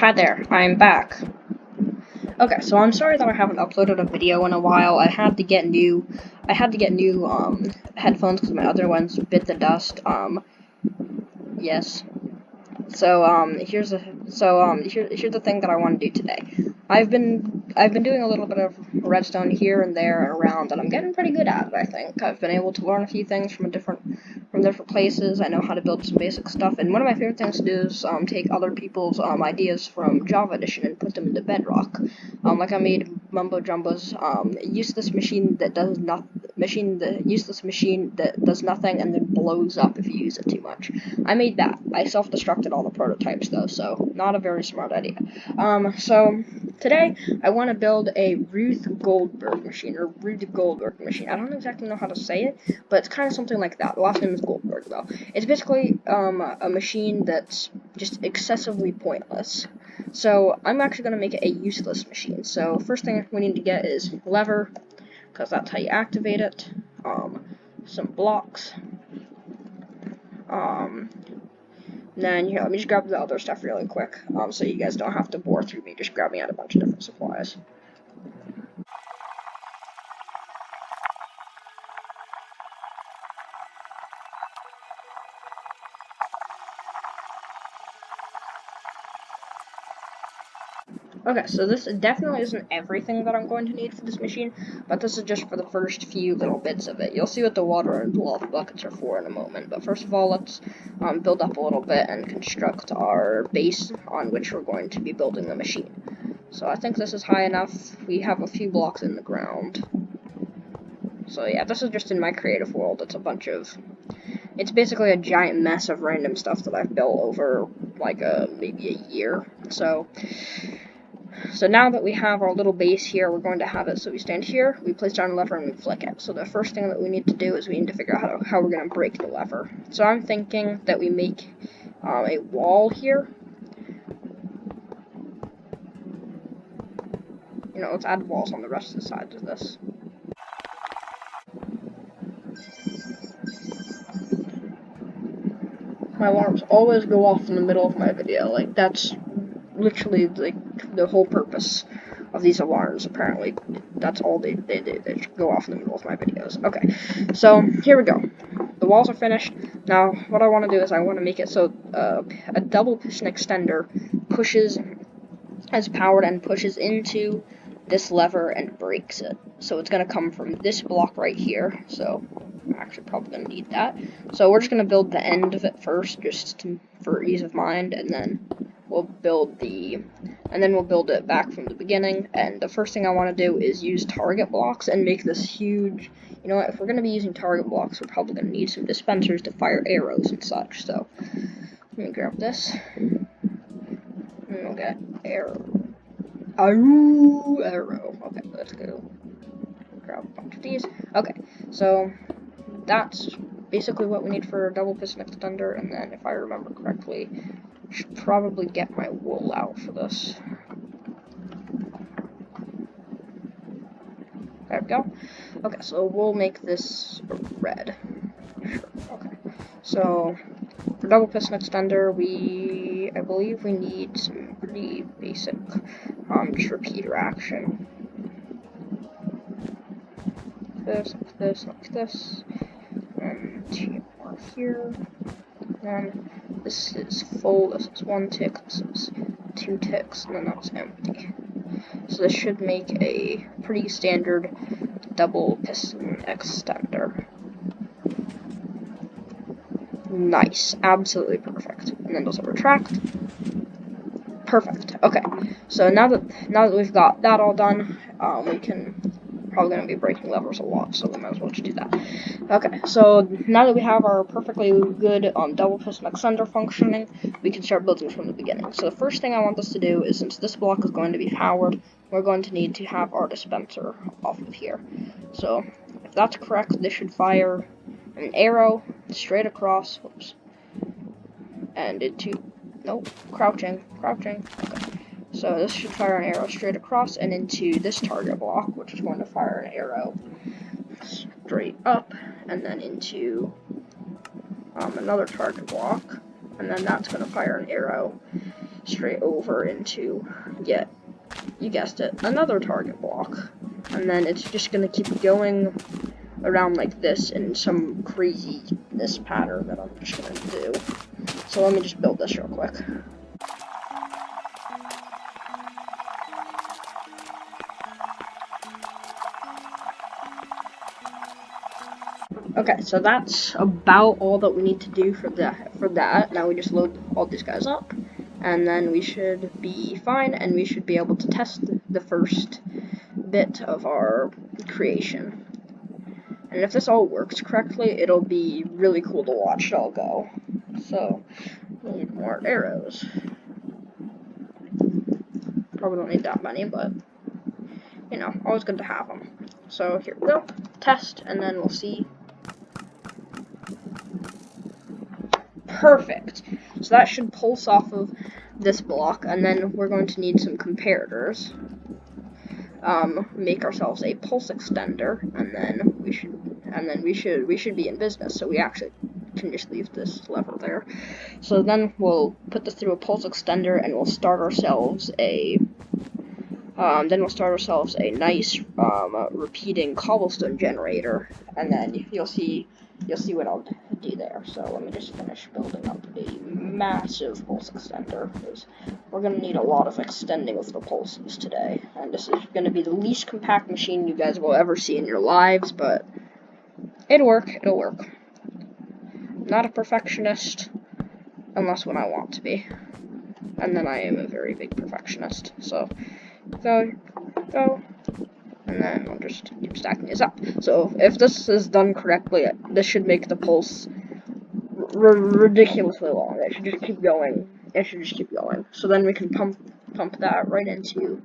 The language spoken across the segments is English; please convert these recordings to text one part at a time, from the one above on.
Hi there, I'm back. Okay, so I'm sorry that I haven't uploaded a video in a while. I had to get new headphones because my other ones bit the dust. Yes. Here's the thing that I want to do today. I've been doing a little bit of redstone here and there and around, and I'm getting pretty good at it, I think. I've been able to learn a few things from different places. I know how to build some basic stuff, and one of my favorite things to do is take other people's ideas from Java Edition and put them into Bedrock. Like I made Mumbo Jumbo's useless machine that does nothing and then blows up if you use it too much. I made that. I self-destructed all the prototypes though, so not a very smart idea. So today I want to build a Ruth Goldberg machine. I don't exactly know how to say it, but it's kind of something like that. The last name is Goldberg though. It's basically a machine that's just excessively pointless. So I'm actually going to make it a useless machine. So first thing we need to get is lever, because that's how you activate it. Some blocks. Then here, let me just grab the other stuff really quick, so you guys don't have to bore through me just grabbing out a bunch of different supplies. Okay, so this definitely isn't everything that I'm going to need for this machine, but this is just for the first few little bits of it. You'll see what the water and lava buckets are for in a moment, but first of all, let's build up a little bit and construct our base on which we're going to be building the machine. So I think this is high enough. We have a few blocks in the ground. So yeah, this is just in my creative world. It's basically a giant mess of random stuff that I've built over like maybe a year. So now that we have our little base here, we're going to have it so we stand here, we place down a lever, and we flick it. So the first thing that we need to do is we need to figure out how we're going to break the lever. So I'm thinking that we make a wall here. Let's add walls on the rest of the sides of this. My alarms always go off in the middle of my video. Like, that's literally like the whole purpose of these alarms. Apparently that's all they do. They go off in the middle of my videos. Okay, so here we go. The walls are finished. Now what I want to do is I want to make it so a double piston extender is powered and pushes into this lever and breaks it. So it's going to come from this block right here. So I'm actually probably going to need that. So we're just going to build the end of it first, for ease of mind, and then we'll build it back from the beginning. And the first thing I want to do is use target blocks and make this huge. You know what? If we're going to be using target blocks, we're probably going to need some dispensers to fire arrows and such. So let me grab this. And we'll get arrow. Okay, let's go grab a bunch of these. Okay, so that's basically what we need for a double piston extender, and then if I remember correctly, I should probably get my wool out for this. There we go. Okay, so we'll make this red. Sure. Okay, so for double piston extender, I believe we need some pretty basic just repeater action. Like this, and 2 more here. And this is full, this is 1 tick, this is 2 ticks, and then that's empty. So this should make a pretty standard double piston extender. Nice, absolutely perfect. And then does it retract? Perfect. Okay, so now that we've got that all done, we can probably going to be breaking levers a lot, so we might as well just do that. Okay, so now that we have our perfectly good double piston extender functioning, we can start building from the beginning. So the first thing I want us to do is, since this block is going to be powered, we're going to need to have our dispenser off of here. So if that's correct, this should fire an arrow straight across, and crouching. Okay. So this should fire an arrow straight across and into this target block, which is going to fire an arrow straight up and then into another target block, and then that's going to fire an arrow straight over into, yeah, you guessed it, another target block. And then it's just going to keep going around like this in some craziness pattern that I'm just going to do. So let me just build this real quick. Okay, so that's about all that we need to do for that. Now we just load all these guys up, and then we should be fine, and we should be able to test the first bit of our creation. And if this all works correctly, it'll be really cool to watch it all go. So, we need more arrows. Probably don't need that many, but, you know, always good to have them. So, here we go. Test, and then we'll see. Perfect. So that should pulse off of this block, and then we're going to need some comparators. Make ourselves a pulse extender, and then we should be in business. So we actually can just leave this lever there. So then we'll put this through a pulse extender, and we'll start ourselves a nice repeating cobblestone generator, and then you'll see what I'll do there. So let me just finish building up a massive pulse extender, because we're going to need a lot of extending of the pulses today, and this is going to be the least compact machine you guys will ever see in your lives, but it'll work. Not a perfectionist, unless when I want to be, and then I am a very big perfectionist. So go, and then we'll just keep stacking this up. So if this is done correctly, this should make the pulse ridiculously long. It should just keep going. So then we can pump that right into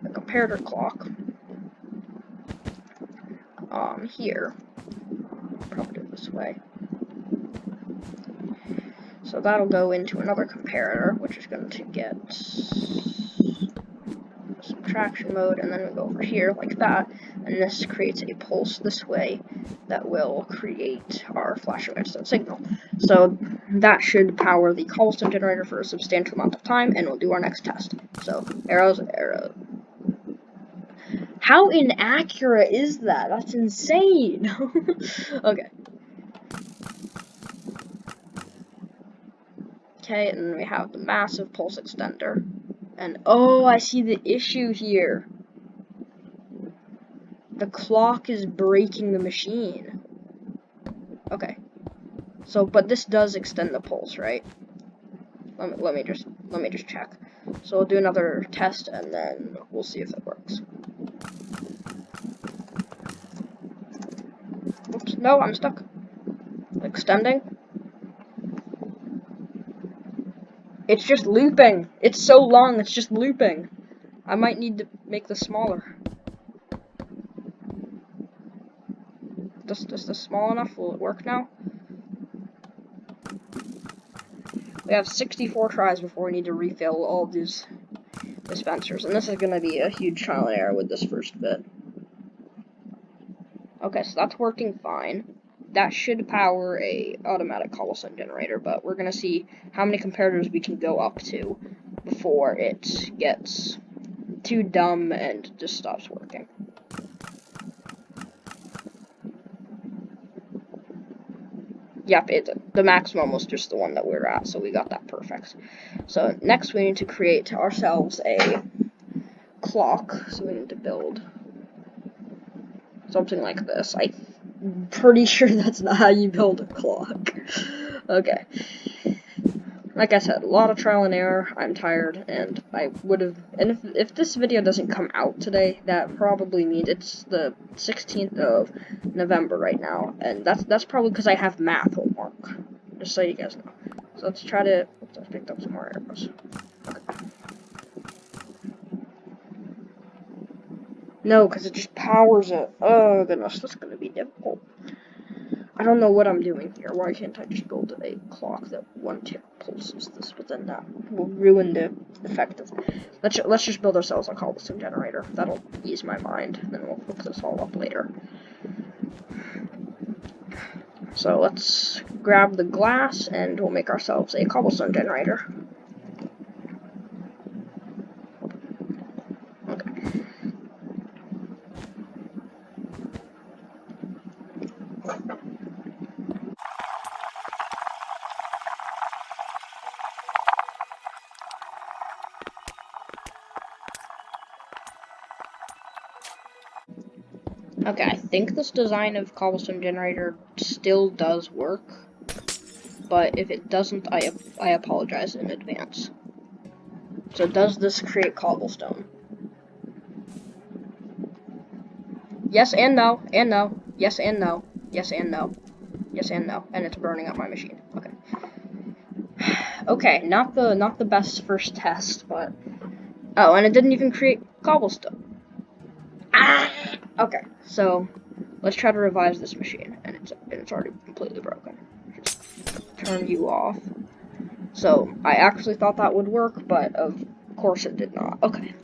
the comparator clock. Here. Probably do it this way. So that'll go into another comparator, which is going to get subtraction mode, and then we go over here like that, and this creates a pulse this way that will create our flashing redstone signal. So that should power the cobblestone generator for a substantial amount of time, and we'll do our next test. So arrows. How inaccurate is that? That's insane. Okay. Okay, and then we have the massive pulse extender. And oh, I see the issue here. The clock is breaking the machine. Okay. So, but this does extend the pulse, right? Let me just check. So we'll do another test, and then we'll see if it works. Oops, no, I'm stuck. Extending. It's just looping. It's so long, it's just looping. I might need to make this smaller. Is this small enough? Will it work now? We have 64 tries before we need to refill all these dispensers, and this is going to be a huge trial and error with this first bit. Okay, so that's working fine. That should power a automatic cobblestone generator, but we're going to see how many comparators we can go up to before it gets too dumb and just stops working. Yep, the maximum was just the one that we were at, so we got that perfect. So next we need to create ourselves a clock, so we need to build something like this. I'm pretty sure that's not how you build a clock. Okay. Like I said, a lot of trial and error. I'm tired, and I would have. And if this video doesn't come out today, that probably means it's the 16th of November right now, and that's probably because I have math homework. Just so you guys know. So let's try to. Let's pick up some more arrows. Okay. No, because it just powers it. Oh goodness, that's gonna be difficult. I don't know what I'm doing here. Why can't I just build a clock that one tick pulses this, but then that will ruin the effect of it. Let's just build ourselves a cobblestone generator. That'll ease my mind, and then we'll hook this all up later. So let's grab the glass, and we'll make ourselves a cobblestone generator. Okay, I think this design of cobblestone generator still does work, but if it doesn't, I apologize in advance. So does this create cobblestone? Yes and no, and no, yes and no, yes and no, yes and no, and it's burning up my machine. Okay. Okay, not the best first test, but oh, and it didn't even create cobblestone. Ah! Okay, so let's try to revive this machine, and it's already completely broken. Just turn you off. So I actually thought that would work, but of course it did not. Okay.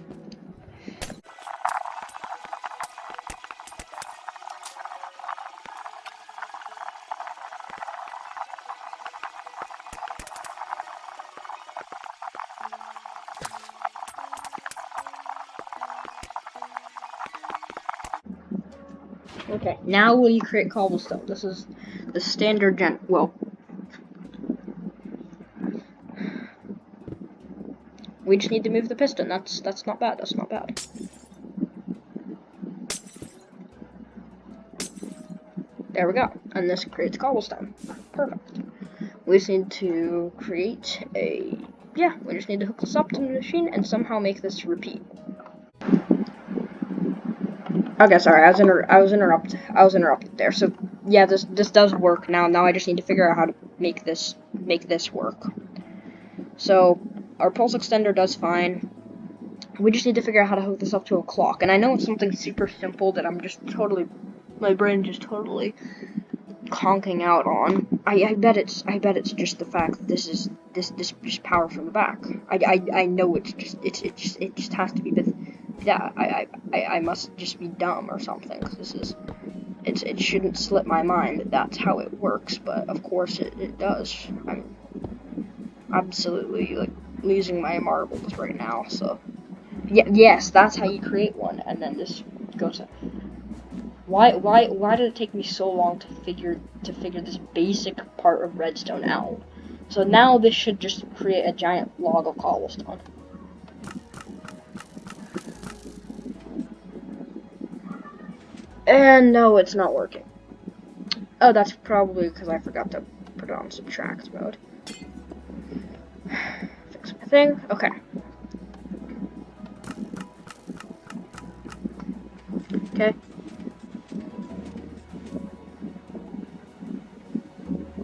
Okay, now will you create cobblestone? This is the standard well, we just need to move the piston. That's not bad. That's not bad. There we go. And this creates cobblestone. Perfect. We just need to create a we just need to hook this up to the machine and somehow make this repeat. Okay, sorry, I was interrupted there. So yeah, this does work now. Now I just need to figure out how to make this work. So our pulse extender does fine. We just need to figure out how to hook this up to a clock. And I know it's something super simple that my brain just totally conking out on. I bet it's just the fact that this is power from the back. I know it just has to be, but yeah, I must just be dumb or something. 'Cause this is it shouldn't slip my mind that that's how it works, but of course it does. I'm absolutely like losing my marbles right now. So yeah, yes, that's how you create one, and then this goes. Why did it take me so long to figure this basic part of redstone out? So now this should just create a giant log of cobblestone. And no, it's not working. Oh, that's probably because I forgot to put it on subtract mode. Fix my thing. Okay. Okay.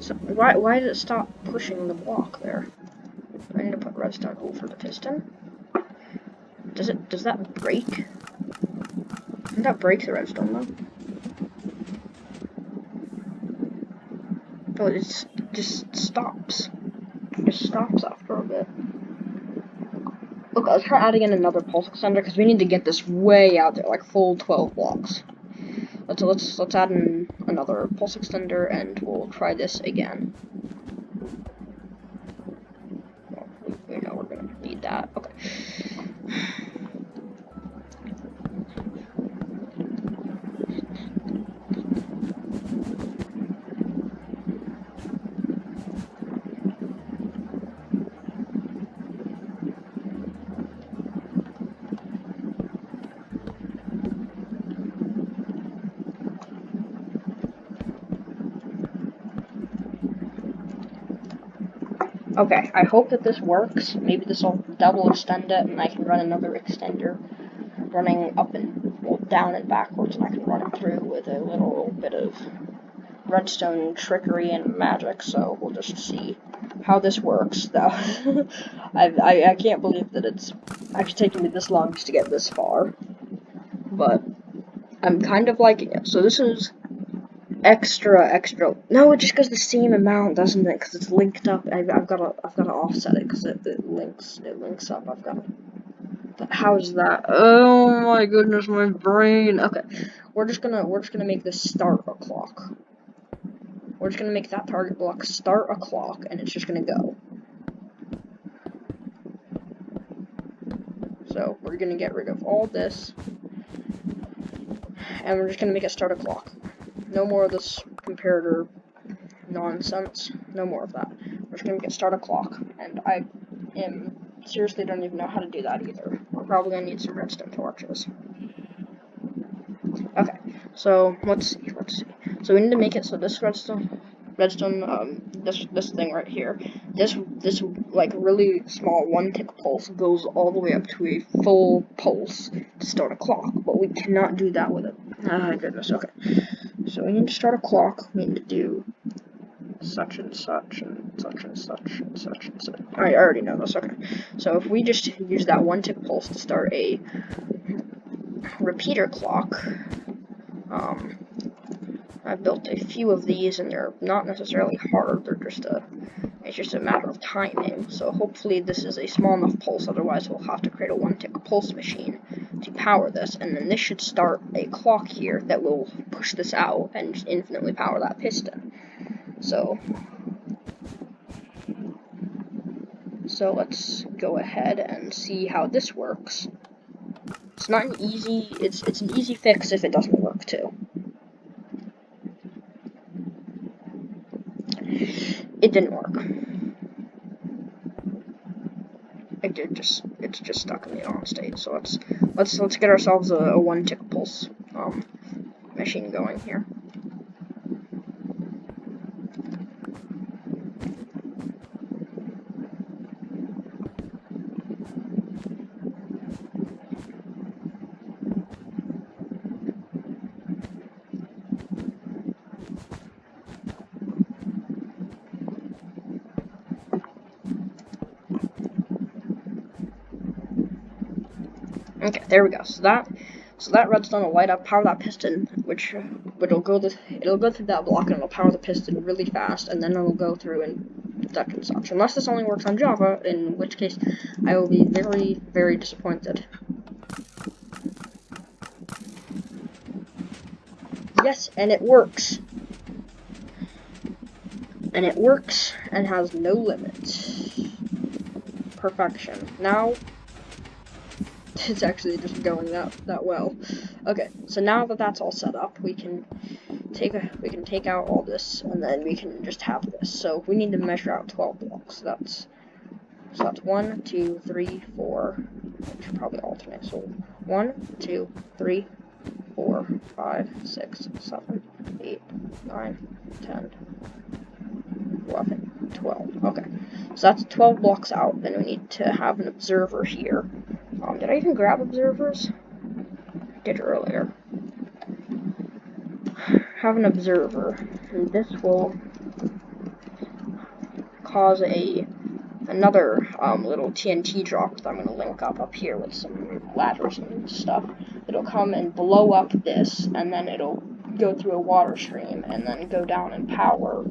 So why did it stop pushing the block there? I need to put redstone over the piston. Does that break? Doesn't that break the redstone though? Oh, it just stops. It just stops after a bit. Okay, let's try adding in another pulse extender because we need to get this way out there, like full 12 blocks. Let's add in another pulse extender and we'll try this again. Well, we know we're gonna need that. Okay. Okay, I hope that this works. Maybe this will double extend it and I can run another extender running up and down and backwards, and I can run it through with a little bit of redstone trickery and magic. So we'll just see how this works. Though I can't believe that it's actually taken me this long just to get this far, but I'm kind of liking it. So this is extra. No, it just goes the same amount, doesn't it? Because it's linked up. I've got to offset it because it links up. I've got to. But how's that? Oh my goodness, my brain. Okay, we're just gonna make this start a clock. We're just gonna make that target block start a clock, and it's just gonna go. So we're gonna get rid of all this, and we're just gonna make it start a clock. No more of this comparator nonsense. No more of that. We're just gonna get start a clock, and I seriously don't even know how to do that either. We're probably gonna need some redstone torches. Okay, so let's see. So we need to make it so this redstone, this thing right here, this like really small 1-tick pulse goes all the way up to a full pulse to start a clock, but we cannot do that with it. Ah, goodness. Okay, so we need to start a clock. We need to do such and such and such and such and such and such. I already know this. Okay, so if we just use that 1-tick pulse to start a repeater clock. I built a few of these, and they're not necessarily hard. It's just a matter of timing. So hopefully this is a small enough pulse. Otherwise, we'll have to create a 1-tick pulse machine to power this, and then this should start a clock here that will push this out and infinitely power that piston. So let's go ahead and see how this works. It's not an easy. It's an easy fix if it doesn't work too. It didn't work. It's just stuck in the on state. So let's get ourselves a 1-tick pulse machine going here. Okay, there we go. So that redstone will light up, power that piston, which it'll go through that block and it'll power the piston really fast, and then it'll go through and such and such. Unless this only works on Java, in which case I will be very, very disappointed. Yes, and it works. And it works and has no limits. Perfection. Now it's actually just going that well. Okay, so now that that's all set up, we can take out all this, and then we can just have this. So we need to measure out 12 blocks. So that's 1, 2, 3, 4. I should probably alternate. So 1, 2, 3, 4, 5, 6, 7, 8, 9, 10, 11, 12. Okay, so that's 12 blocks out. Then we need to have an observer here. Did I even grab observers? I did earlier. Have an observer, and this will cause another little TNT drop that I'm going to link up here with some ladders and stuff. It'll come and blow up this, and then it'll go through a water stream, and then go down and power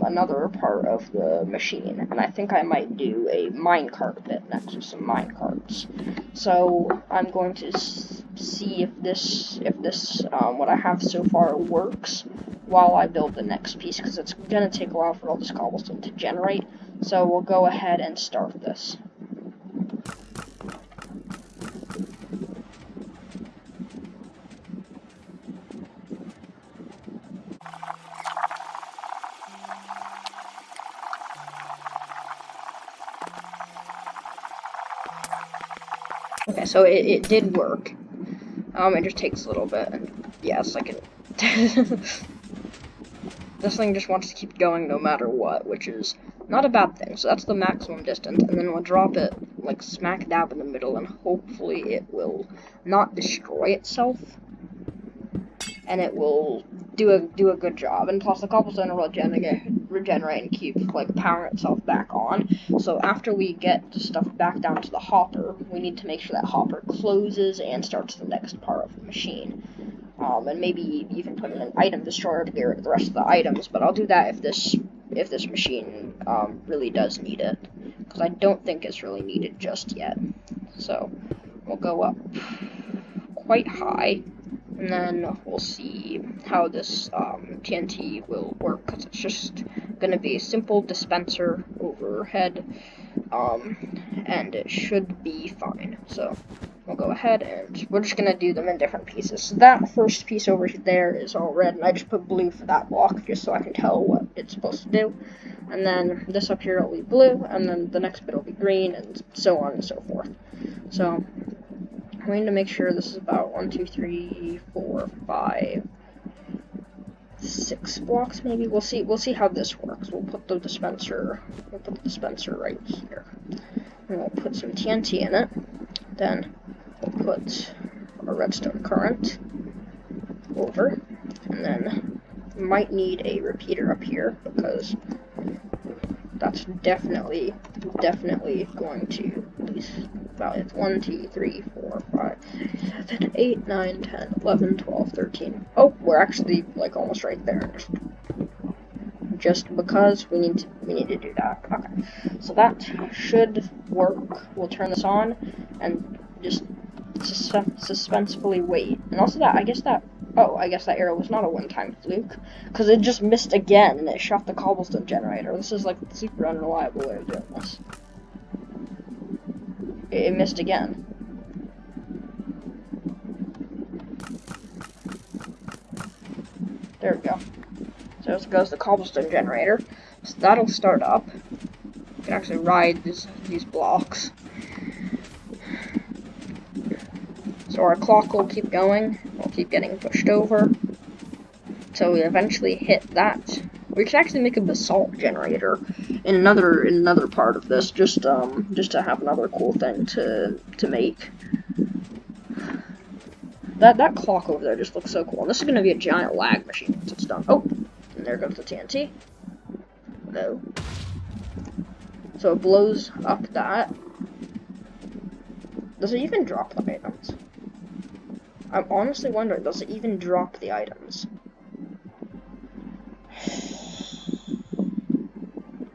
another part of the machine. And I think I might do a minecart bit next with some minecarts. So I'm going to see if this what I have so far works while I build the next piece, because it's going to take a while for all this cobblestone to generate. So we'll go ahead and start this. Okay, so it did work. It just takes a little bit, and yeah, it's like this thing just wants to keep going no matter what, which is not a bad thing. So that's the maximum distance, and then we'll drop it like smack dab in the middle, and hopefully it will not destroy itself, and it will do a good job. And plus the cobblestone will regenerate and keep like powering itself back on. So after we get the stuff back down to the hopper, we need to make sure that hopper closes and starts the next part of the machine. And maybe even put in an item destroyer to get rid of the rest of the items. But I'll do that if this machine really does need it, because I don't think it's really needed just yet. So we'll go up quite high, and then we'll see how this TNT will work, because it's just going to be a simple dispenser overhead, and it should be fine. So we'll go ahead and we're just going to do them in different pieces. So that first piece over there is all red, and I just put blue for that block just so I can tell what it's supposed to do. And then this up here will be blue, and then the next bit will be green, and so on and so forth. So we need to make sure this is about 1, 2, 3, 4, 5, 6 blocks maybe. We'll see how this works. We'll put the dispenser right here. And we'll put some TNT in it. Then we'll put a redstone current over, and then we might need a repeater up here because that's definitely going to these values. 1, 2, 3, 4, 5, 6, 7, 8, 9, 10, 11, 12, 13. Oh, we're actually like almost right there. Just because we need to do that. Okay, so that should work. We'll turn this on and just suspensefully wait. And also I guess that arrow was not a one-time fluke, because it just missed again and it shot the cobblestone generator. This is like the super unreliable way of doing this. It missed again. There we go. So this goes the cobblestone generator. So that'll start up. You can actually ride these blocks. So our clock will keep going. We'll keep getting pushed over. So we eventually hit that. We can actually make a basalt generator in another part of this, just to have another cool thing to make. That clock over there just looks so cool. And this is gonna be a giant lag machine once it's done. Oh, and there goes the TNT. No. So it blows up that. Does it even drop the items? I'm honestly wondering, does it even drop the items?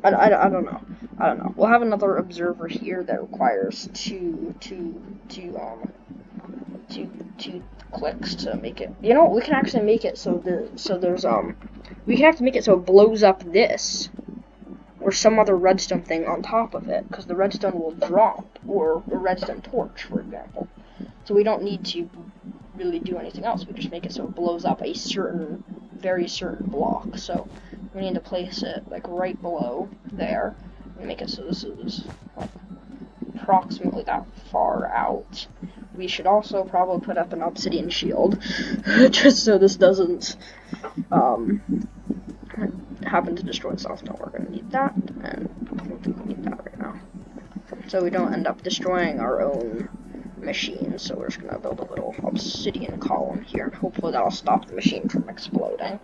I don't know. I don't know. We'll have another observer here that requires two clicks to make it. You know, we can actually make it so we can actually make it so it blows up this or some other redstone thing on top of it, because the redstone will drop, or a redstone torch, for example. So we don't need to really do anything else. We just make it so it blows up a very certain block. So we need to place it like right below there and make it so this is like approximately that far out. We should also probably put up an obsidian shield just so this doesn't happen to destroy itself. No, we're going to need that, and I don't think we need that right now. So we don't end up destroying our own machine, so we're just going to build a little obsidian column here, and hopefully that'll stop the machine from exploding.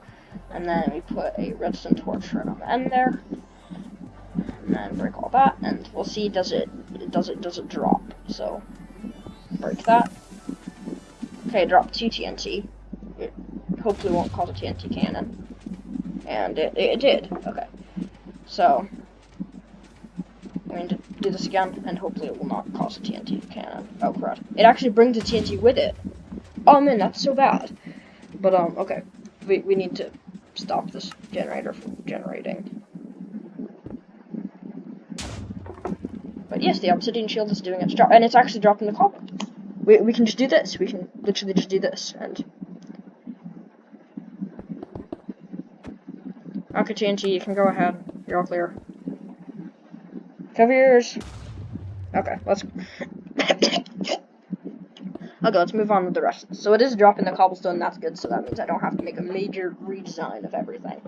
And then we put a redstone torch right on the end there, and then break all that, and we'll see does it drop. So break that. Okay, drop 2 TNT. It hopefully won't cause a TNT cannon. And it did. Okay. So I'm going to do this again, and hopefully it will not cause a TNT cannon. Oh crap. It actually brings a TNT with it. Oh man, that's so bad. But okay. We need to stop this generator from generating. But yes, the obsidian shield is doing its job, and it's actually dropping the cobble. We can just do this. We can literally just do this, and okay, TNT, you can go ahead. You're all clear. Cover your ears. Okay, let's let's move on with the rest. So it is dropping the cobblestone, that's good, so that means I don't have to make a major redesign of everything.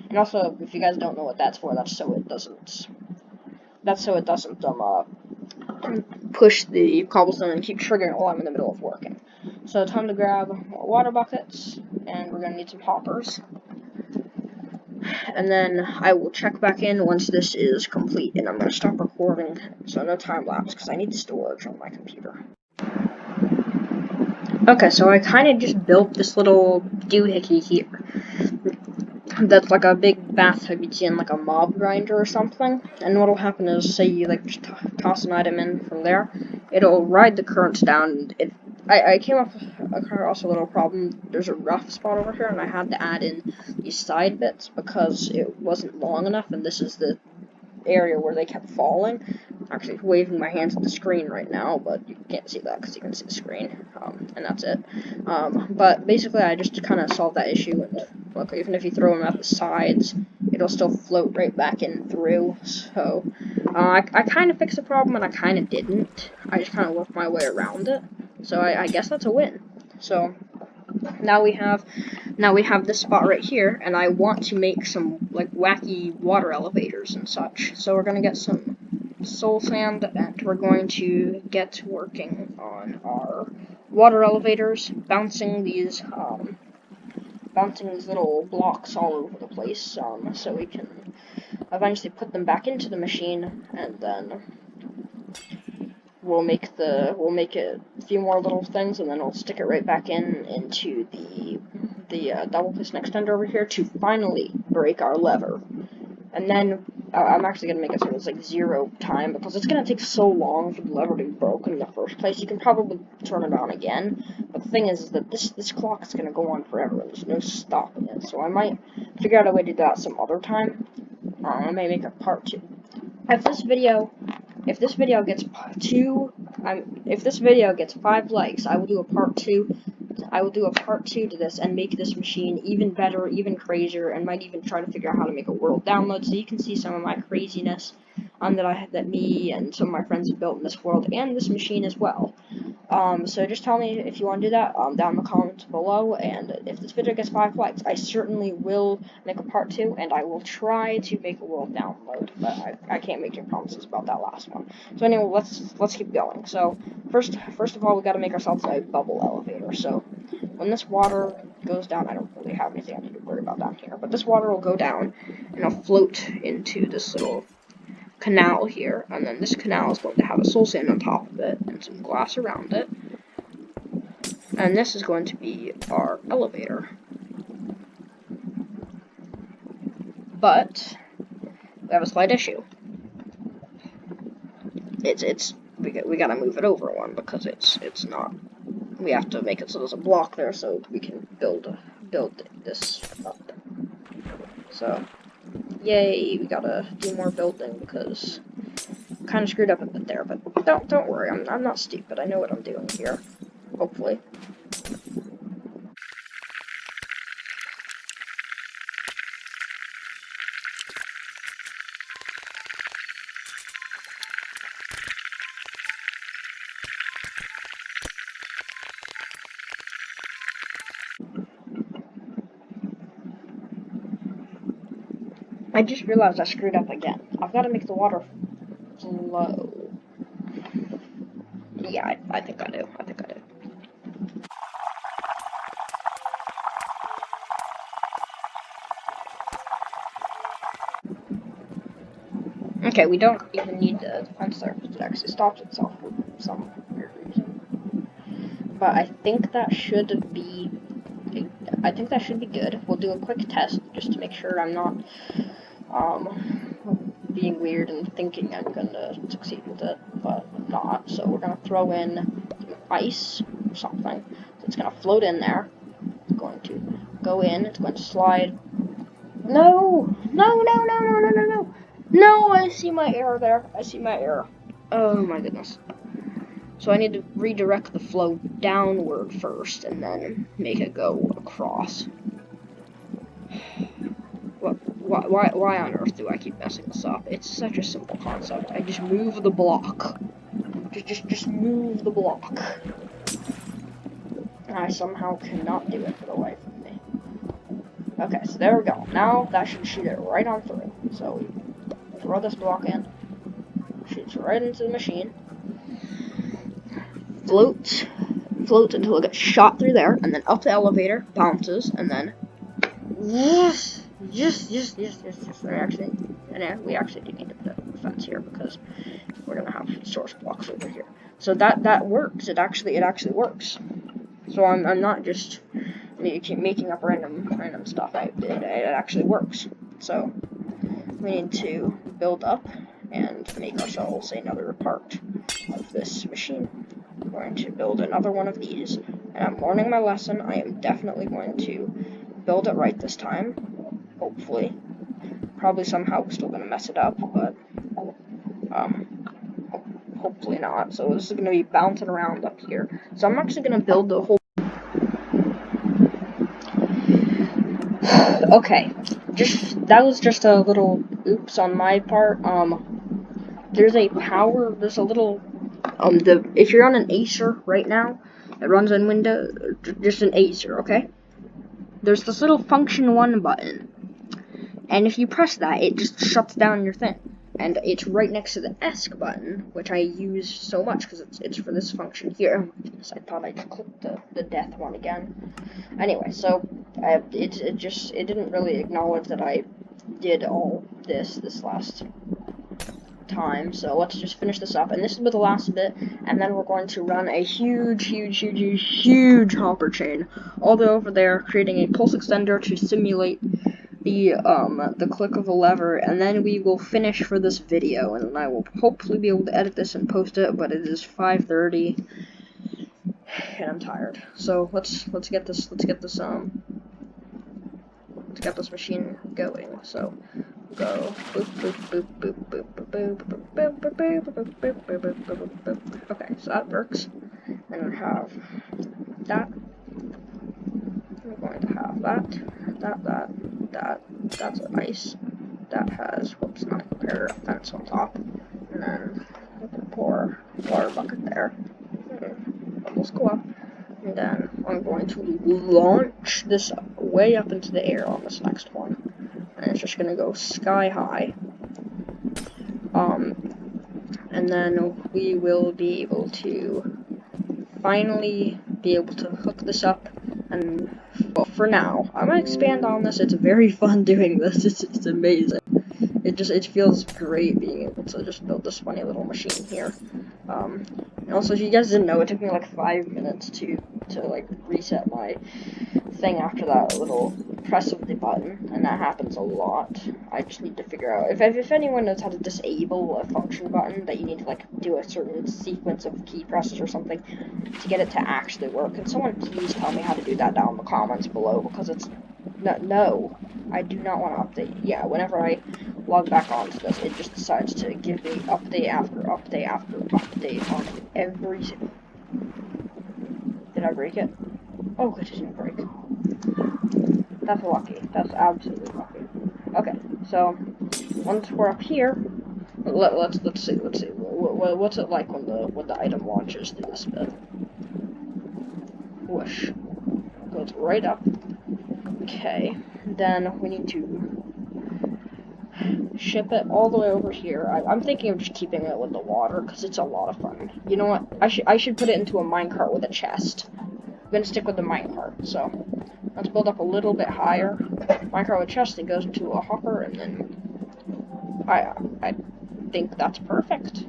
And also, if you guys don't know what that's for, that's so it doesn't push the cobblestone and keep triggering it while I'm in the middle of working. So time to grab more water buckets, and we're gonna need some hoppers. And then I will check back in once this is complete, and I'm going to stop recording, so no time lapse, because I need storage on my computer. Okay, so I kind of just built this little doohickey here. That's like a big bathtub you'd see in like a mob grinder or something. And what'll happen is, say you like just toss an item in from there, it'll ride the currents down. I came up across a little problem. There's a rough spot over here, and I had to add in these side bits because it wasn't long enough, and this is the area where they kept falling. actually waving my hands at the screen right now, but you can't see that because you can see the screen, and that's it. But basically, I just kind of solved that issue, and look, even if you throw them at the sides, it'll still float right back in through. So I kind of fixed the problem, and I kind of didn't. I just kind of worked my way around it. So I guess that's a win. So now we have this spot right here, and I want to make some like wacky water elevators and such. So we're gonna get some soul sand, and we're going to get working on our water elevators, bouncing these little blocks all over the place, so we can eventually put them back into the machine, and then we'll make a few more little things, and then we'll stick it right back into the double piston extender over here to finally break our lever. And then I'm actually gonna make it so it's like 0 time, because it's gonna take so long for the lever to be broken in the first place. You can probably turn it on again, but the thing is that this clock is gonna go on forever, and there's no stopping it. So I might figure out a way to do that some other time. I may make a part 2. If this video gets if this video gets 5 likes, I will do a part 2. I will do a part 2 to this and make this machine even better, even crazier, and might even try to figure out how to make a world download so you can see some of my craziness that me and some of my friends have built in this world and this machine as well. So just tell me if you want to do that down in the comments below, and if this video gets 5 likes, I certainly will make a part 2, and I will try to make a world download, but I can't make any promises about that last one. So anyway, let's keep going. So first of all, we got to make ourselves a bubble elevator. So when this water goes down, I don't really have anything I need to worry about down here, but this water will go down, and it'll float into this little canal here, and then this canal is going to have a soul sand on top of it and some glass around it, and this is going to be our elevator. But we have a slight issue. We gotta move it over one, because it's not. We have to make it so there's a block there so we can build this up. So yay, we gotta do more building because kind of screwed up a bit there, but don't worry, I'm not stupid. I know what I'm doing here. Hopefully. I just realized I screwed up again. I've got to make the water flow. Yeah, I think I do. I think I do. Okay, we don't even need the fence there because it actually stops itself for some weird reason. But I think that should be good. We'll do a quick test just to make sure I'm not being weird and thinking I'm gonna succeed with it, but I'm not. So we're gonna throw in some ice or something. So it's gonna float in there. It's going to go in. It's going to slide. No! No! No! No! No! No! No! No! No! I see my error there. I see my error. Oh my goodness. So I need to redirect the flow downward first, and then make it go across. Why on earth do I keep messing this up? It's such a simple concept. I just move the block. Just move the block. I somehow cannot do it for the life of me. Okay, so there we go. Now that should shoot it right on through. So we throw this block in. Shoots right into the machine. Floats until it gets shot through there, and then up the elevator, bounces, and then yes. We actually do need to put a fence here because we're gonna have source blocks over here. So that works. It actually works. So I'm not just making up random stuff. It actually works. So we need to build up and make ourselves another part of this machine. I'm going to build another one of these, and I'm learning my lesson. I am definitely going to build it right this time, hopefully. Probably somehow still gonna mess it up, but Hopefully not. So this is going to be bouncing around up here. So I'm actually going to build the whole... Okay, that was just a little oops on my part. There's a little, if you're on an Acer right now, that runs on Windows, just an Acer, okay? There's this little function 1 button, and if you press that, it just shuts down your thing. And it's right next to the ESC button, which I use so much because it's for this function here. So I thought I'd click the death one again. Anyway, so it didn't really acknowledge that I did all this last time. So let's just finish this up, and this will be the last bit, and then we're going to run a huge hopper chain all the way over there, creating a pulse extender to simulate the click of a lever, and then we will finish for this video, and I will hopefully be able to edit this and post it, but it is 5:30 and I'm tired. So let's get this machine going. So go boop boop boop boop boop boop boop boop boop boop boop boop boop. Okay, so that works. Then we have that. We're going to have that. That's nice. That has, whoops, not a fence on top. And then we can pour a water bucket there. Almost go up. And then I'm going to launch this way up into the air on this next one. And it's just going to go sky high. And then we will be able to finally be able to hook this up. And well, for now, I'm gonna expand on this. It's very fun doing this. It's amazing. It feels great being able to just build this funny little machine here. And also, if you guys didn't know, it took me like 5 minutes to like reset my thing after that little press of the button, and that happens a lot. I just need to figure out if anyone knows how to disable a function button that you need to like do a certain sequence of key presses or something to get it to actually work. Can someone please tell me how to do that down in the comments below, because it's no, I do not want to update. Yeah, whenever I log back onto this, it just decides to give me update after update after update on every. Did I break it? Oh, good, it didn't break. That's lucky. That's absolutely lucky. Okay, so once we're up here, let's see. What's it like when the item launches through this bit? Whoosh, goes right up. Okay, then we need to ship it all the way over here. I'm thinking of just keeping it with the water because it's a lot of fun. You know what? I should put it into a minecart with a chest. I'm gonna stick with the minecart. So let's build up a little bit higher. Minecart with chest. It goes into a hopper, and then I think that's perfect.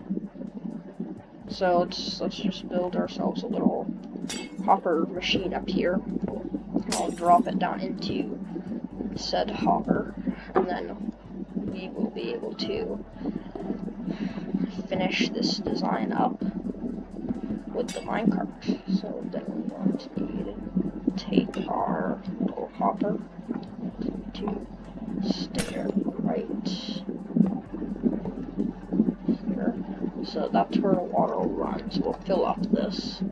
So let's just build ourselves a little hopper machine up here. I'll drop it down into said hopper, and then we will be able to finish this design up with the minecart. So then we want to take our little hopper to stay right here. So that's where the water will run. So we'll fill up this.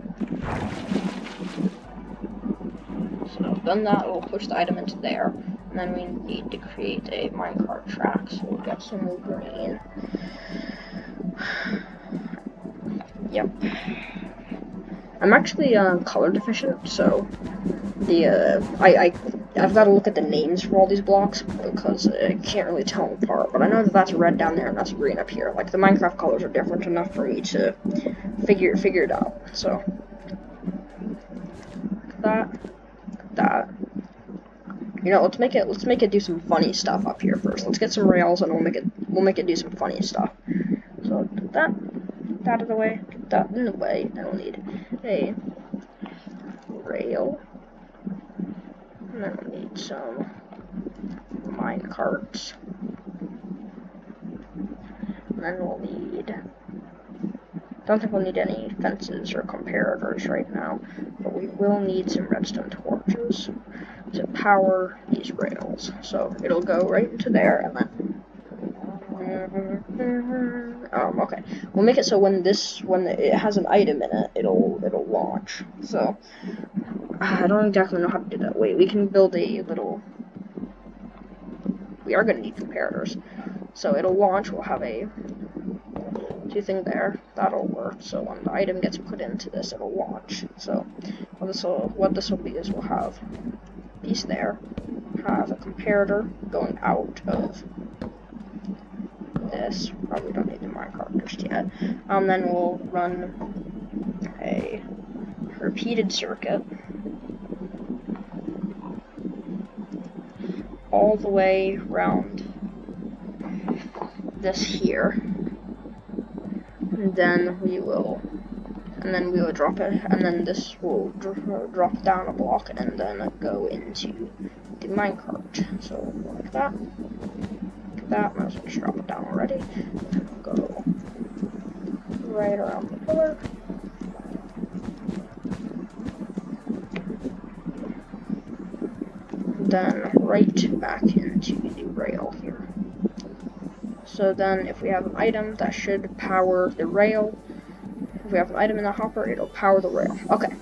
So then that will push the item into there. And then we need to create a minecart track. So we'll get some green. Yep. I'm actually color deficient, so I've got to look at the names for all these blocks because I can't really tell them apart. But I know that that's red down there and that's green up here. Like the Minecraft colors are different enough for me to figure it out. So that. You know, let's make it do some funny stuff up here first. Let's get some rails and we'll make it do some funny stuff. So that out of the way, get that in the way. Then we'll need a rail, and then we'll need some mine carts, and then we'll need. Don't think we'll need any fences or comparators right now, but we will need some redstone torches to power these rails. So it'll go right into there, and then Okay. We'll make it so when it has an item in it, it'll launch. So I don't exactly know how to do that. Wait, we can build a little. We are gonna need comparators. So it'll launch. We'll have a thing there. That'll work. So when the item gets put into this, it'll launch. So what this will be is we'll have a piece there. Have a comparator going out of this. Probably don't need the minecart just yet. Then we'll run a repeated circuit all the way around this here, and then we will drop it, and then this will drop down a block and then go into the minecart. So like that. Might as well just drop it down already. Go right around the pillar. Then right back into the rail here. So then if we have an item, that should power the rail. If we have an item in the hopper, it'll power the rail. Okay.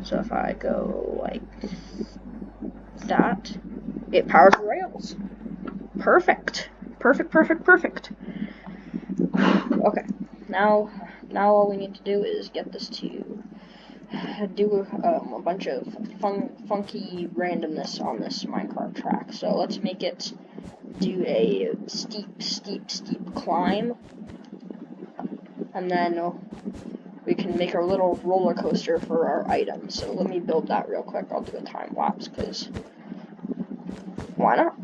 So if I go like that, it powers the rails. Perfect. Perfect. Okay. Now all we need to do is get this to do a bunch of funky randomness on this minecart track. So let's make it do a steep climb, and then we can make our little roller coaster for our items. So let me build that real quick. I'll do a time lapse because why not?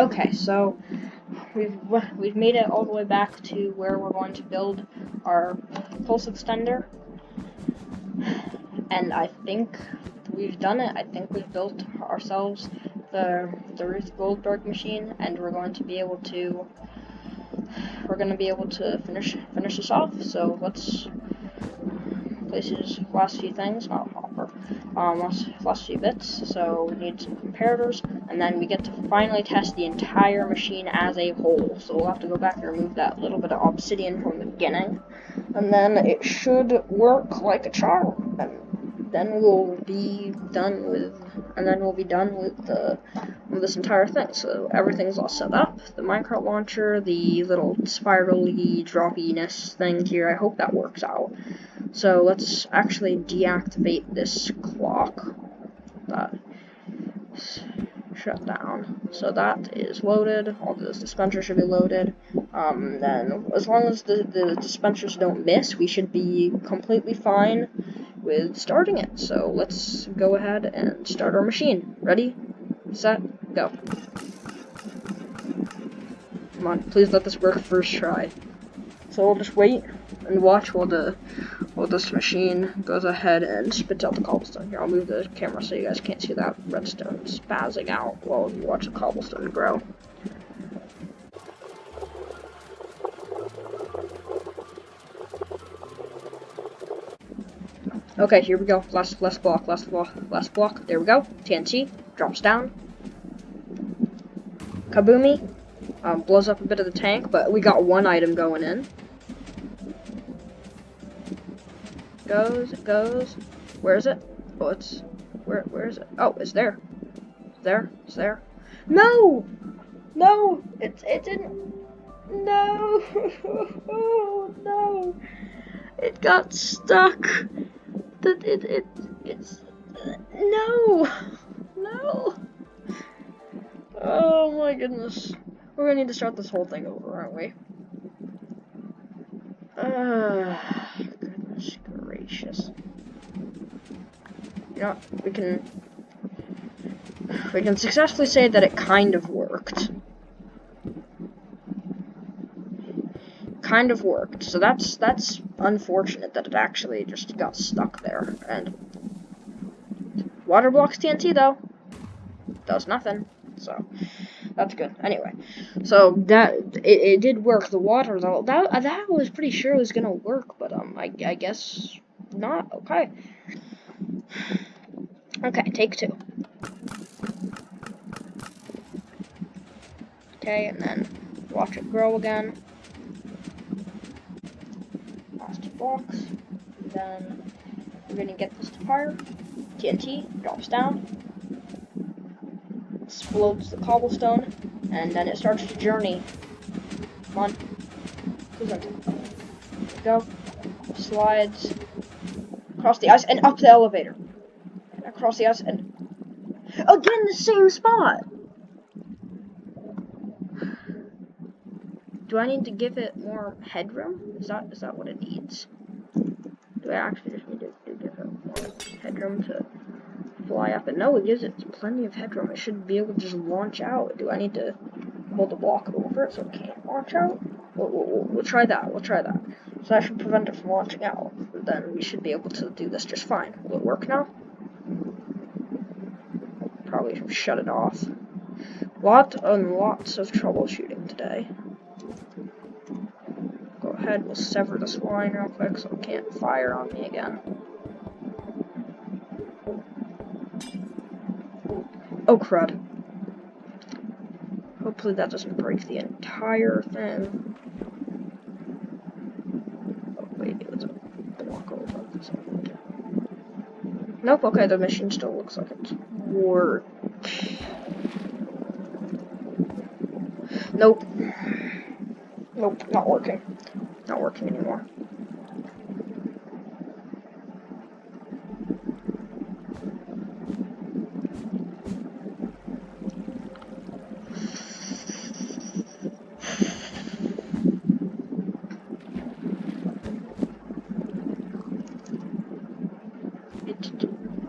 Okay, so we've made it all the way back to where we're going to build our pulse extender, and I think we've done it. I think we've built ourselves the Ruth Goldberg machine, and we're going to be able to finish this off. So let's place his last few things, not hopper, last few bits. So we need some comparators, and then we get to finally test the entire machine as a whole. So we'll have to go back and remove that little bit of obsidian from the beginning, and then it should work like a charm. And then we'll be done with this entire thing. So everything's all set up. The minecart launcher, the little spirally droppiness thing here. I hope that works out. So let's actually deactivate this clock that shut down. So that is loaded. All those dispensers should be loaded. Then as long as the dispensers don't miss, we should be completely fine with starting it. So let's go ahead and start our machine. Ready, set, go. Come on, please let this work first try. So we'll just wait and watch while this machine goes ahead and spits out the cobblestone. Here, I'll move the camera so you guys can't see that redstone spazzing out while you watch the cobblestone grow. Okay, here we go. Last block. There we go. TNT drops down. Kaboomy. Blows up a bit of the tank, but we got one item going in. goes, it goes. Where is it? Oh, it's, where is it? Oh, it's there. It's there, it's there. No! No! It didn't, no! Oh, no! It got stuck. It's, no! No! Oh my goodness. We're gonna need to start this whole thing over, aren't we? Goodness gracious. You know, we can successfully say that it kind of worked. Kind of worked. So that's unfortunate that it actually just got stuck there. And water blocks TNT though. Does nothing. So that's good. Anyway, so that it did work. The water though, that I was pretty sure it was gonna work, but I guess not. Okay. Okay, take two. Okay, and then watch it grow again. Last two blocks. And then we're gonna get this to fire. TNT drops down, explodes the cobblestone, and then it starts to journey. Come on. There we go. Slides across the ice and up the elevator. And across the ice and again the same spot. Do I need to give it more headroom? Is that what it needs? Do I actually just need to give it more headroom to fly up? And no, it gives it plenty of headroom. It should be able to just launch out. Do I need to hold the block over it so it can't launch out? We'll try that. We'll try that. So that should prevent it from launching out. Then we should be able to do this just fine. Will it work now? Probably shut it off. Lots of troubleshooting today. Go ahead, we'll sever this line real quick so it can't fire on me again. Oh crud. Hopefully that doesn't break the entire thing. Oh wait, it was a block over. Nope, okay, the machine still looks like it's working. Nope. Nope, not working. Not working anymore.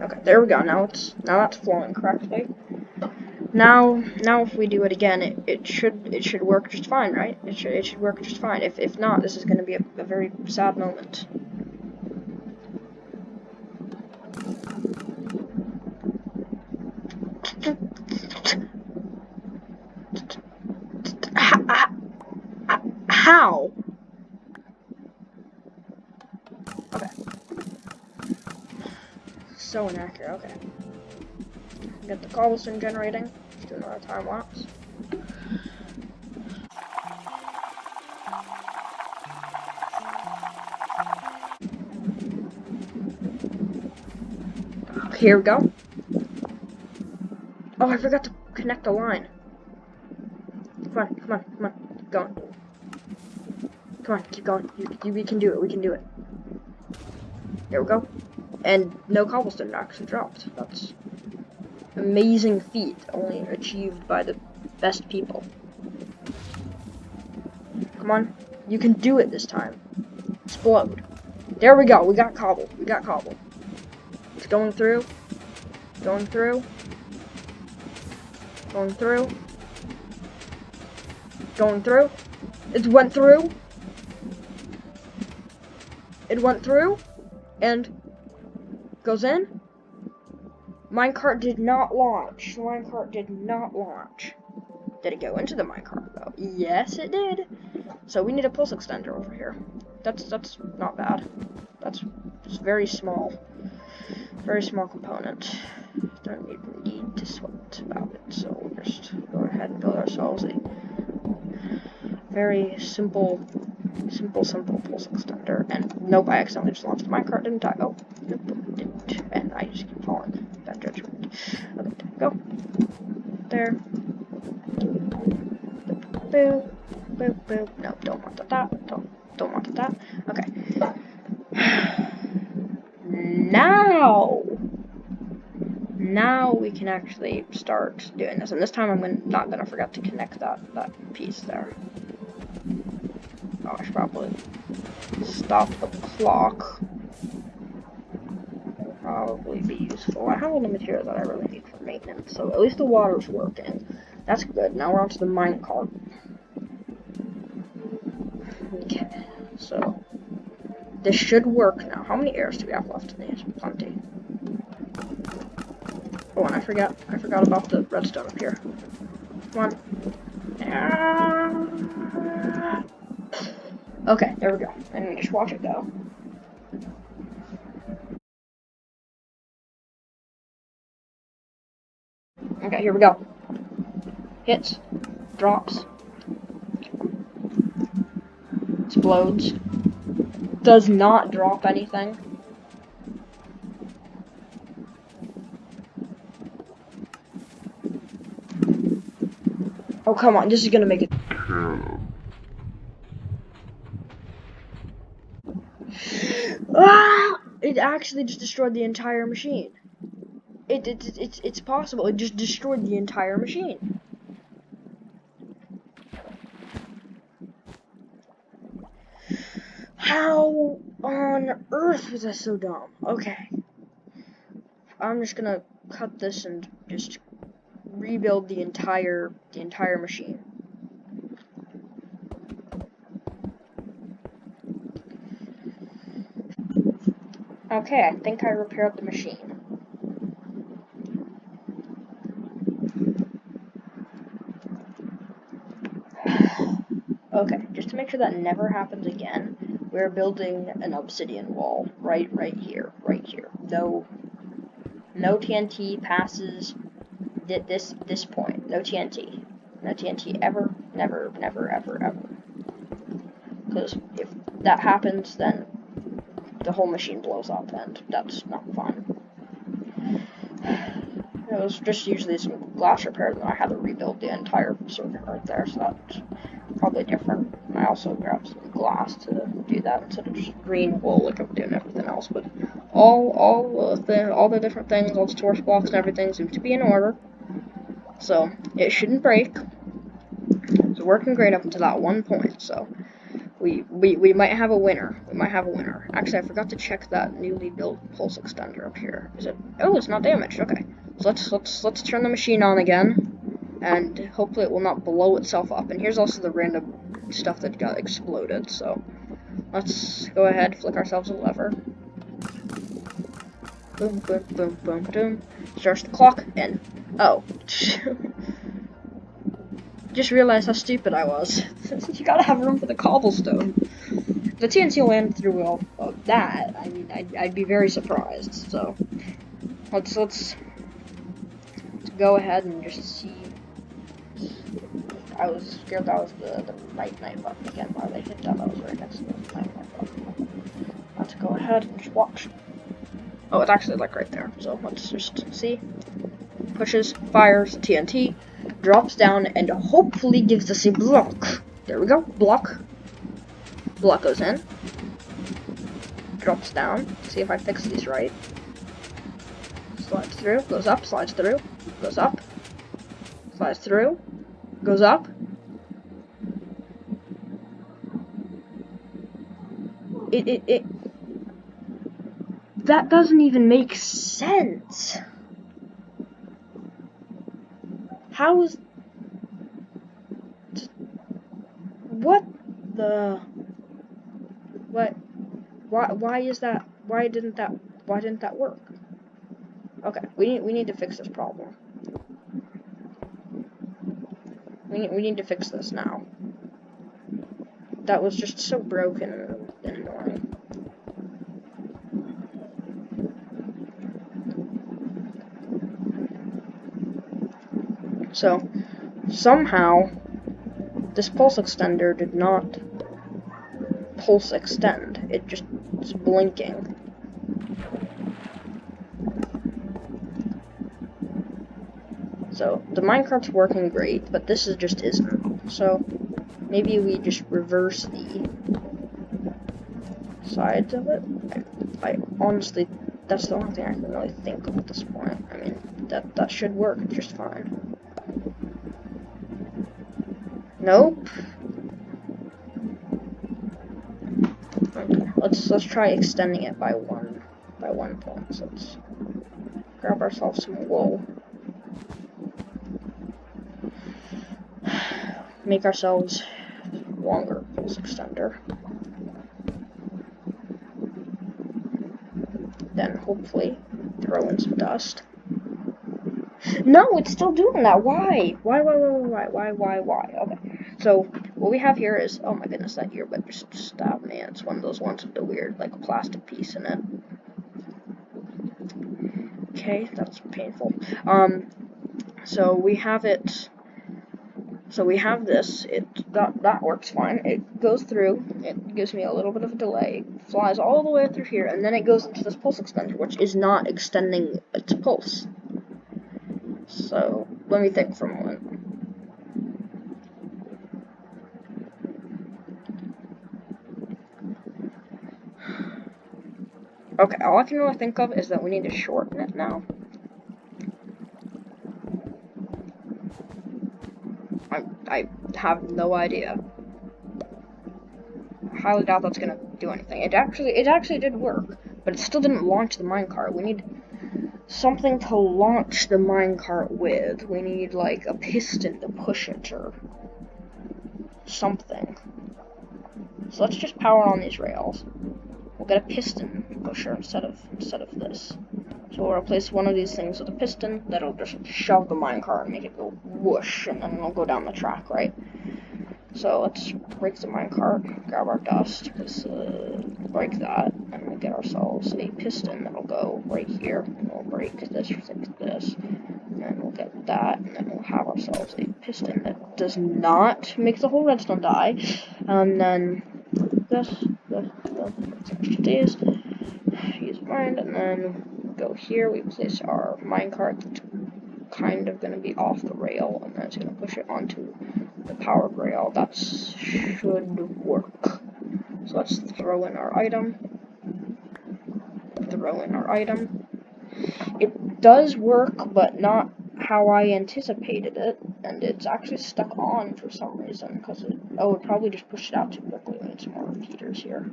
Okay, there we go. Now that's flowing correctly. Now if we do it again, it should work just fine, right? It should work just fine. If not, this is going to be a very sad moment. How? Okay. So inaccurate. Okay. Get the cobblestone generating. Let's do another time lapse. Here we go. Oh, I forgot to connect the line. Come on, come on, come on. Keep going. Come on, keep going. We can do it. We can do it. There we go. And no cobblestone actually dropped. That's amazing feat, only achieved by the best people. Come on. You can do it this time. Explode. There we go. We got cobble. We got cobble. It's going through. Going through. Going through. Going through. It went through. It went through. And goes in. Minecart did not launch. Minecart did not launch. Did it go into the minecart though? Yes, it did. So we need a pulse extender over here. That's not bad. That's very small. Very small component. Don't even need to sweat about it. So we'll just go ahead and build ourselves a very simple pulse extender. And Nope, I accidentally just launched the minecart, didn't I? Oh, nope, didn't. And I just keep falling. Bad judgment. Okay, go. There. Boop, boop, boop. No, don't want that. Don't want that. Okay. Now we can actually start doing this. And this time I'm not gonna forget to connect that piece there. Oh, I should probably stop the clock. Probably be useful. I have all the material that I really need for maintenance, so at least the water's working. That's good. Now we're on to the minecart. Okay, so this should work now. How many airs do we have left in these? Plenty. Oh, and I forgot about the redstone up here. Come on. Okay, there we go. And we just watch it go. Okay, here we go. Hits, drops, explodes, does not drop anything. Oh, come on, this is gonna make it. Ah! It actually just destroyed the entire machine. It's possible. It just destroyed the entire machine. How on earth was I so dumb? Okay. I'm just gonna cut this and just rebuild the entire machine. Okay, I think I repaired the machine. Okay, just to make sure that never happens again, we're building an obsidian wall right here. No TNT passes this point. No TNT. No TNT ever, never, ever. Because if that happens, then the whole machine blows up, and that's not fun. It was just usually some glass repair, and I had to rebuild the entire circuit right there, so that's probably different. And I also grabbed some glass to do that instead of just green wool like I'm doing everything else. But all the different things, all the torch blocks and everything seem to be in order, so it shouldn't break. It's working great up until that one point. So we might have a winner. Actually, I forgot to check that newly built pulse extender up here. Is it? Oh, it's not damaged. Okay, so let's turn the machine on again, and hopefully it will not blow itself up. And here's also the random stuff that got exploded. So let's go ahead, flick ourselves a lever. Boom, boom, boom, boom, boom. Starts the clock, and oh. Just realized how stupid I was. You gotta have room for the cobblestone. The TNT landed through all of that. I mean, I'd be very surprised. So let's go ahead and just see. I was scared that was the night button again. Why they hit that? That was right next to the night button. Let's go ahead and just watch. Oh, it's actually like right there. So let's just see. Pushes, fires, TNT, drops down, and hopefully gives us a block. There we go. Block. Block goes in. Drops down. See if I fix these right. Slides through. Goes up. Slides through. Goes up. Slides through. Goes up. That doesn't even make sense. How is... What the... What? Why is that... Why didn't that work? Okay, we need to fix this problem. We need to fix this now. That was just so broken and annoying. So, somehow, this pulse extender did not pulse extend. It's blinking. So the minecart's working great, but this just isn't. So maybe we just reverse the sides of it. I honestly, that's the only thing I can really think of at this point. I mean, that should work just fine. Nope. Okay, let's try extending it by one point. So let's grab ourselves some wool. Make ourselves longer pulse extender. Then hopefully throw in some dust. No, it's still doing that. Why? Why? Okay. So what we have here is, oh my goodness, that earbud just stopped me. It's one of those ones with the weird, like, a plastic piece in it. Okay, that's painful. So we have it. So we have this. That works fine. It goes through. It gives me a little bit of a delay. Flies all the way through here, and then it goes into this pulse extender, which is not extending its pulse. So let me think for a moment. Okay, all I can really think of is that we need to shorten it now. I have no idea. I highly doubt that's gonna do anything. It actually did work, but it still didn't launch the minecart. We need something to launch the minecart with. We need, like, a piston to push it or something. So let's just power on these rails. We'll get a piston pusher instead of this. So we'll replace one of these things with a piston that'll just shove the minecart and make it go whoosh, and then it'll go down the track, right? So let's break the minecart, grab our dust, break that, and we'll get ourselves a piston that'll go right here, and we'll break this like this, and then we'll get that, and then we'll have ourselves a piston that does not make the whole redstone die, and then this, these, use mine, and then go here, we place our minecart that's kind of going to be off the rail, and then it's going to push it onto the powered rail. That should work. So let's throw in our item. It does work, but not how I anticipated it, and it's actually stuck on for some reason, because it probably just pushed it out too quickly. We need some more repeaters here.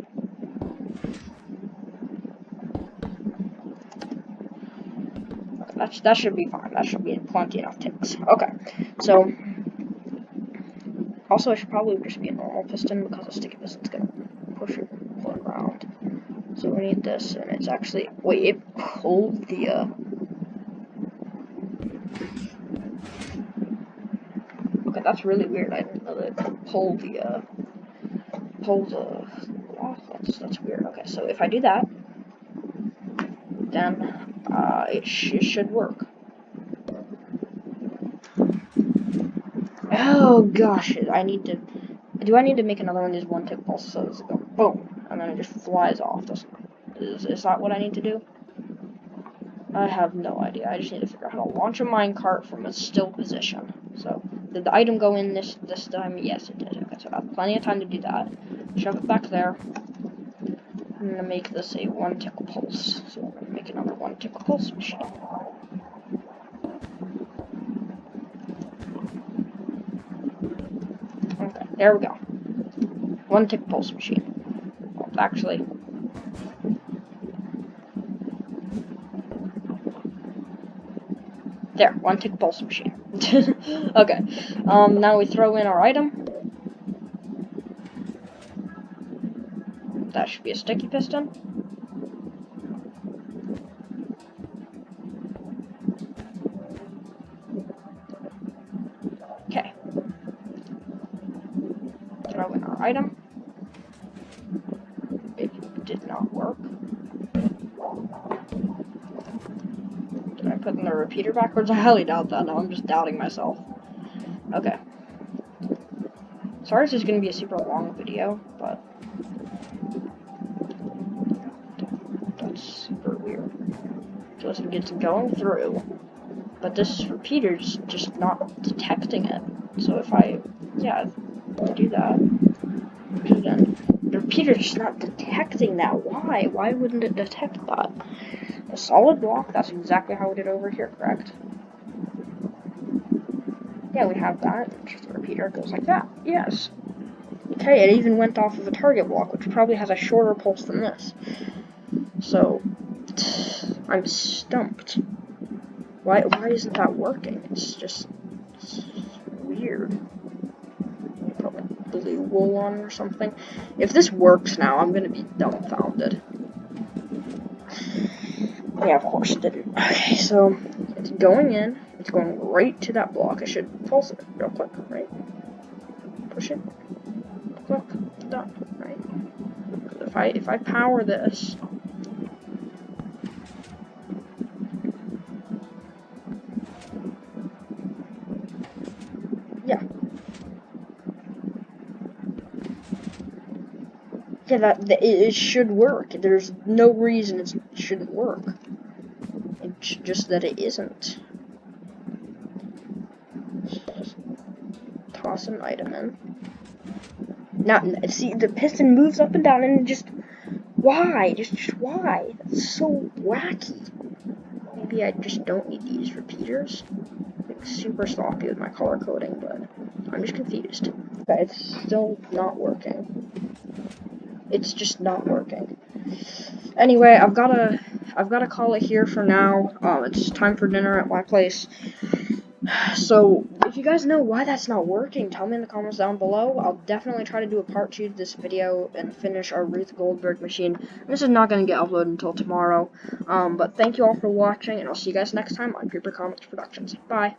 That should be fine. That should be plenty enough ticks. Okay, so also it should probably just be a normal piston because a sticky piston's gonna push it around. So we need this, and it's actually it pulled the okay, that's really weird. I didn't know that it could pull the off. That's weird. Okay, so if I do that, then it should work. Oh gosh, do I need to make another one of these one-tick pulses so it's go boom, and then it just flies off? Is that what I need to do? I have no idea. I just need to figure out how to launch a minecart from a still position. So, did the item go in this time? Yes, it did. Okay, so I have plenty of time to do that. Shove it back there. I'm gonna make this a one-tick pulse. So I'm gonna make another one-tick pulse machine. Okay, there we go. One-tick pulse machine. Well, actually, there, one-tick pulse machine. Okay, now we throw in our item. That should be a sticky piston. Okay. Throw in our item. It did not work. Did I put in the repeater backwards? I highly doubt that. No, I'm just doubting myself. Okay. Sorry this is going to be a super long video, but goes, and it's going through. But this repeater's just not detecting it. So if I, do that, then the repeater's just not detecting that. Why? Why wouldn't it detect that? A solid block, that's exactly how we did over here, correct? Yeah, we have that. The repeater goes like that. Yes. Okay, it even went off of a target block, which probably has a shorter pulse than this. So, I'm stumped. Why isn't that working? It's weird. Probably blue wool on or something. If this works now, I'm gonna be dumbfounded. Yeah, of course it didn't. Okay, so it's going in. It's going right to that block. I should pulse it real quick, right? Push it. Click. Done. Right? If I power this. Yeah. Yeah, it should work. There's no reason it shouldn't work. It's just that it isn't. Just toss an item in. Now, see, the piston moves up and down, and just why? Just why? That's so wacky. Maybe I just don't need these repeaters. Like, super sloppy with my color coding, but I'm just confused. Okay, it's still not working. It's just not working. Anyway, I've gotta call it here for now. It's time for dinner at my place. So, if you guys know why that's not working, tell me in the comments down below. I'll definitely try to do a part 2 to this video and finish our Ruth Goldberg machine. This is not going to get uploaded until tomorrow. But thank you all for watching, and I'll see you guys next time on Creeper Comics Productions. Bye.